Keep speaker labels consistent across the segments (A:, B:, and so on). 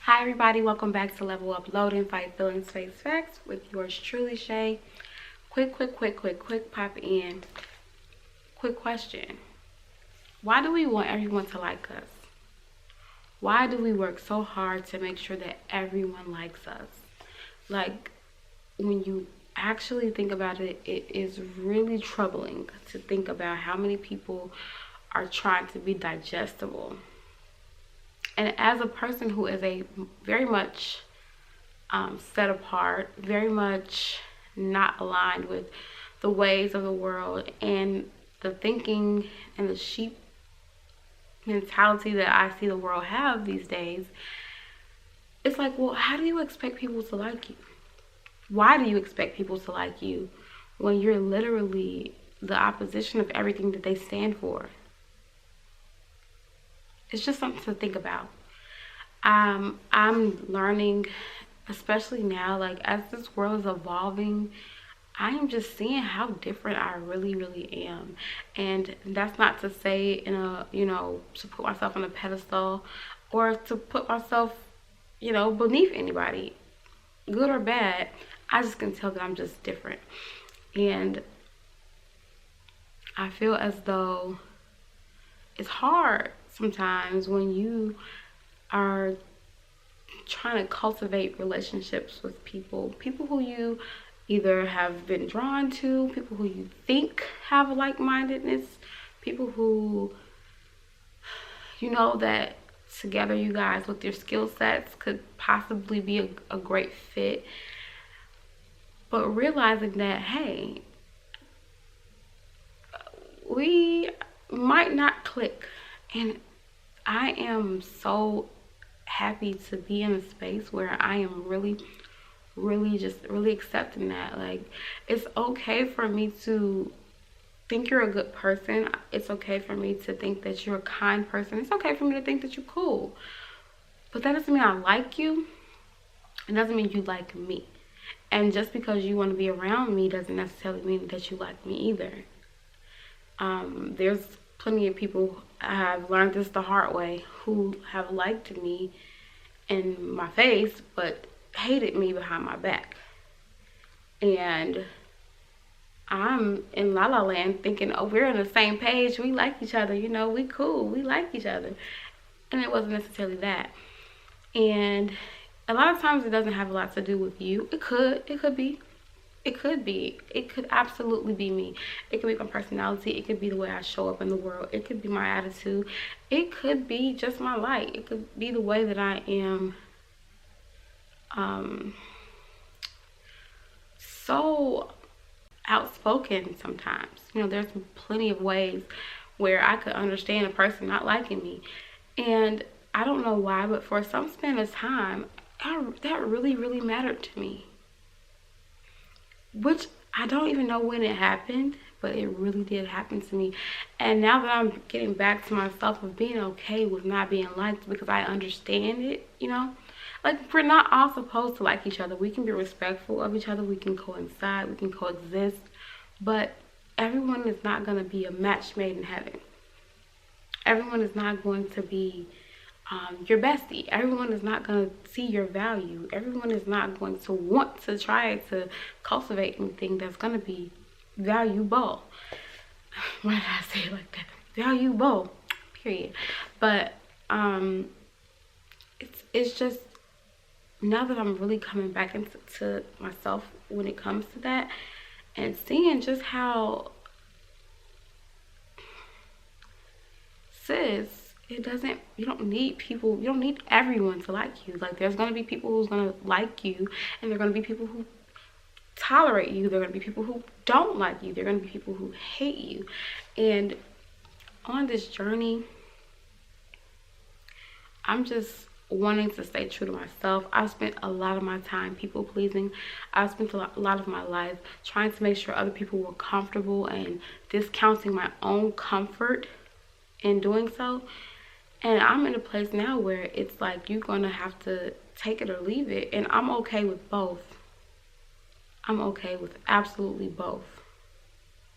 A: Hi everybody, welcome back to Level Up Loading Fight Feelings Face Facts with yours truly, Shay. Quick pop in. Quick question. Why do we want everyone to like us? Why do we work so hard to make sure that everyone likes us? Like, when you actually think about it, it is really troubling to think about how many people are trying to be digestible. And as a person who is a very much set apart, very much not aligned with the ways of the world and the thinking and the sheep mentality that I see the world have these days, it's like, well, how do you expect people to like you? Why do you expect people to like you when you're literally the opposition of everything that they stand for? It's just something to think about. I'm learning, especially now, like as this world is evolving, I am just seeing how different I really am. And that's not to say in a, to put myself on a pedestal or to put myself, beneath anybody, good or bad. I just can tell that I'm just different. And I feel as though it's hard sometimes when you are trying to cultivate relationships with people who you either have been drawn to, people who you think have a like-mindedness, people who you know that together you guys with your skill sets could possibly be a great fit. But realizing that, hey, we might not click. And I am so happy to be in a space where I am really accepting that. Like, it's okay for me to think you're a good person. It's okay for me to think that you're a kind person. It's okay for me to think that you're cool. But that doesn't mean I like you. It doesn't mean you like me. And just because you want to be around me doesn't necessarily mean that you like me either. There's plenty of people, I have learned this the hard way, who have liked me in my face but hated me behind my back. And I'm in la la land thinking, oh, we're on the same page, we like each other, we cool, we like each other. And it wasn't necessarily that. And a lot of times it doesn't have a lot to do with you. It could be. It could absolutely be me. It could be my personality. It could be the way I show up in the world. It could be my attitude. It could be just my light. It could be the way that I am so outspoken sometimes. There's plenty of ways where I could understand a person not liking me. And I don't know why, but for some span of time, that really mattered to me. Which I don't even know when it happened, but it really did happen to me. And now that I'm getting back to myself of being okay with not being liked because I understand it, like, we're not all supposed to like each other. We can be respectful of each other. We can coincide. We can coexist. But everyone is not going to be a match made in heaven. Everyone is not going to be your bestie. Everyone is not going to see your value. Everyone is not going to want to try to cultivate anything that's going to be valuable. Why did I say it like that? Valuable, period. But it's just, now that I'm really coming back into myself when it comes to that, and seeing just how, sis, you don't need everyone to like you. Like, there's going to be people who's going to like you, and there are going to be people who tolerate you. There are going to be people who don't like you. There are going to be people who hate you. And on this journey, I'm just wanting to stay true to myself. I've spent a lot of my time people pleasing. I've spent a lot of my life trying to make sure other people were comfortable and discounting my own comfort in doing so. And I'm in a place now where it's like, you're going to have to take it or leave it. And I'm okay with both. I'm okay with absolutely both.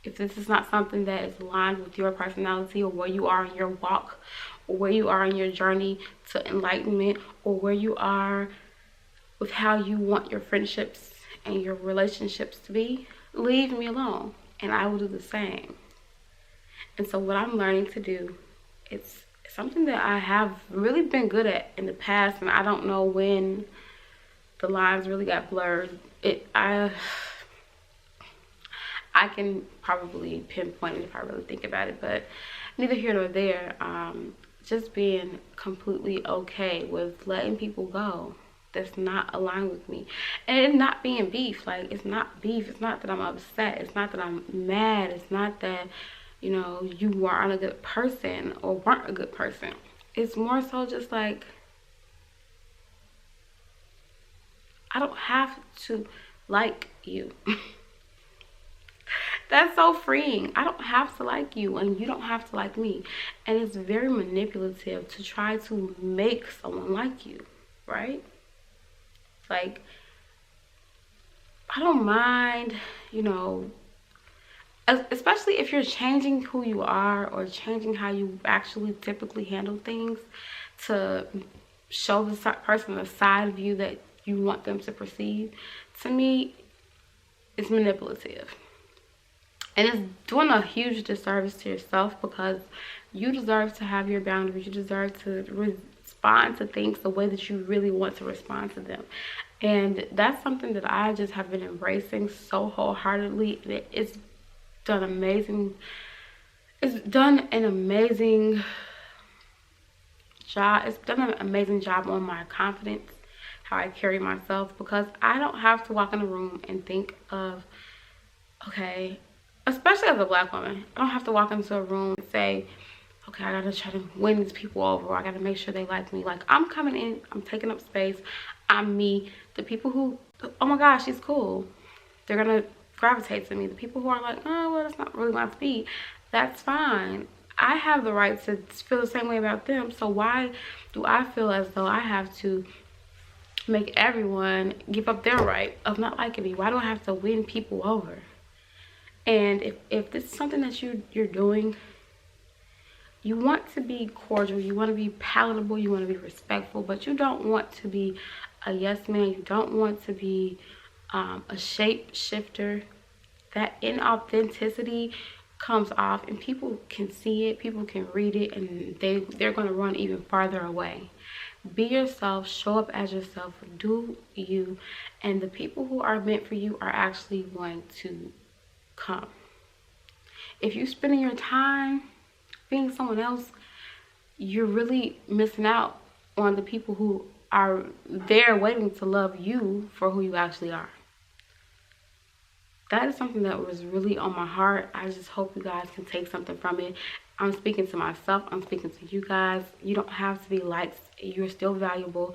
A: If this is not something that is aligned with your personality or where you are in your walk where you are in your journey to enlightenment, or where you are with how you want your friendships and your relationships to be, leave me alone and I will do the same. And so what I'm learning to do, it's something that I have really been good at in the past, and I don't know when the lines really got blurred. I can probably pinpoint it if I really think about it, but neither here nor there. Just being completely okay with letting people go that's not aligned with me. And it's not being beef. Like, it's not beef. It's not that I'm upset. It's not that I'm mad. It's not that, you know, you aren't a good person or weren't a good person. It's more so just like, I don't have to like you. That's so freeing. I don't have to like you, and you don't have to like me. And it's very manipulative to try to make someone like you, right? Like, I don't mind, you know, especially if you're changing who you are or changing how you actually typically handle things to show the person a side of you that you want them to perceive. To me, it's manipulative. And it's doing a huge disservice to yourself, because you deserve to have your boundaries. You deserve to respond to things the way that you really want to respond to them. And that's something that I just have been embracing so wholeheartedly. It's done amazing. It's done an amazing job. It's done an amazing job on my confidence, how I carry myself, because I don't have to walk in a room and think of, okay, especially as a Black woman, I don't have to walk into a room and say, okay, I gotta try to win these people over, or I gotta make sure they like me. Like, I'm coming in, I'm taking up space, I'm me. The people who, oh my gosh, she's cool, they're gonna gravitate to me. The people who are like, oh, well, that's not really my speed, that's fine. I have the right to feel the same way about them. So why do I feel as though I have to make everyone give up their right of not liking me? Why do I have to win people over? And if this is something that you're doing, you want to be cordial, you want to be palatable, you want to be respectful, but you don't want to be a yes man. You don't want to be a shape shifter. That inauthenticity comes off, and people can see it, people can read it, and they're going to run even farther away. Be yourself, show up as yourself, do you, and the people who are meant for you are actually going to come. If you're spending your time being someone else, you're really missing out on the people who are there waiting to love you for who you actually are. That is something that was really on my heart. I just hope you guys can take something from it. I'm speaking to myself, I'm speaking to you guys. You don't have to be liked. You're still valuable.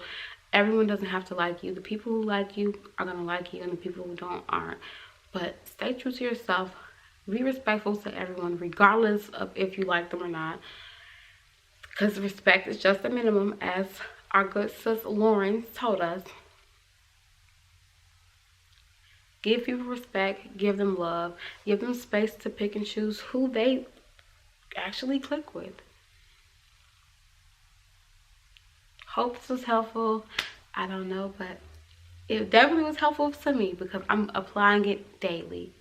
A: Everyone doesn't have to like you. The people who like you are going to like you, and the people who don't aren't. But stay true to yourself. Be respectful to everyone, regardless of if you like them or not. Because respect is just the minimum, as our good sis Lauren told us. Give people respect, give them love, give them space to pick and choose who they actually click with. Hope this was helpful. I don't know, but it definitely was helpful to me because I'm applying it daily.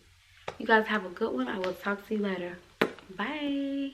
A: You guys have a good one. I will talk to you later. Bye.